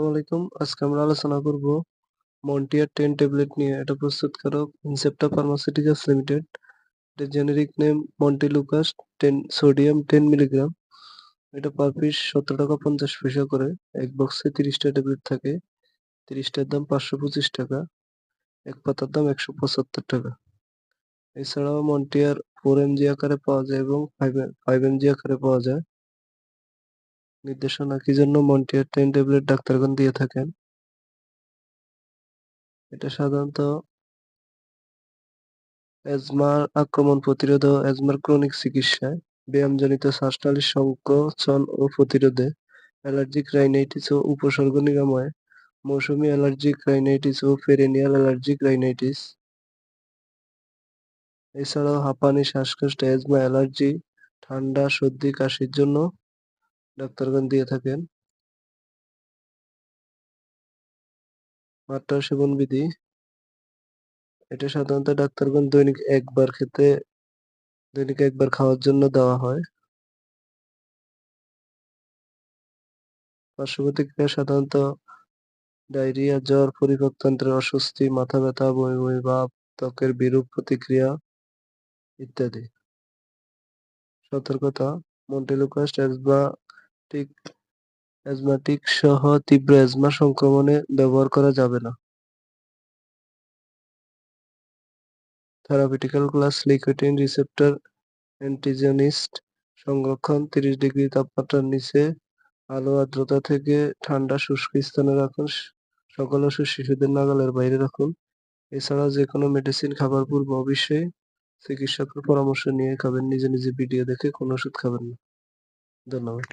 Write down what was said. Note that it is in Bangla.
আলাইকুম। আজকে আমরা আলোচনা করব মন্টিয়ার 10 ট্যাবলেট নিয়ে। এটা প্রস্তুতকারক ইনসেপ্টা ফার্মাসিউটিক্যালস লিমিটেড। এটা generic name montelukast 10 sodium 10 milligram. এটা পার পিস 17 টাকা 50 পয়সা করে। এক বক্সে 30টা ট্যাবলেট থাকে। 30টার দাম 525 টাকা। এক পাতার দাম 175 টাকা। এছাড়াও মন্টিয়ার 4 mg আকারে পাওয়া যায় এবং 5 mg আকারে পাওয়া যায়। নির্দেশনা কি জন্য মন্টিয়ার 10 ট্যাবলেট ডাক্তারগণ দিয়ে থাকেন? এটা সাধারণত অ্যাজমার আক্রমণ প্রতিরোধ ও অ্যাজমার ক্রনিক চিকিৎসায়, ব্যায়ামজনিত শ্বাসনালীর সংকোচন ও প্রতিরোধে, অ্যালার্জিক রাইনাইটিস ও উপসর্গ নিরাময়ে, মৌসুমী অ্যালার্জিক রাইনাইটিস ও পেরেনিয়াল অ্যালার্জিক রাইনাইটিস। এছাড়াও হাঁপানি, শ্বাসকষ্ট, অ্যাজমা, অ্যালার্জি, ঠান্ডা, সর্দি, কাশির জন্য ডাক্তারগণ দিয়ে থাকেন। মাত্রা ও সেবন বিধি: এটা সাধারণত ডাক্তারগণ দৈনিক একবার খাওয়ার জন্য দেওয়া হয়। পার্শ্ব প্রতিক্রিয়া সাধারণত ডায়রিয়া, জ্বর, পরিপাকতন্ত্রের অস্বস্তি, মাথা ব্যথা, বমি বমি ভাব, ত্বকের বিরূপ প্রতিক্রিয়া ইত্যাদি। সতর্কতা: মন্টেলুকাস্ট অ্যাজমাটিক সহ তীব্র অ্যাজমা সংক্রমণে ব্যবহার করা যাবে না। Therapeutical class: leukotriene receptor antagonist. সংরক্ষণ: 30 ডিগ্রি তাপমাত্রার নিচে, আলো আর্দ্রতা থেকে ঠান্ডা শুষ্ক স্থানে রাখুন। সকল ওষুধ শিশুদের নাগালের বাইরে রাখুন। এছাড়াও যেকোনো মেডিসিন খাবার পূর্বে অবশ্যই চিকিৎসকের পরামর্শ নিয়ে খাবেন। নিজে নিজে ভিডিও দেখে কোনো ওষুধ খাবেন না। ধন্যবাদ।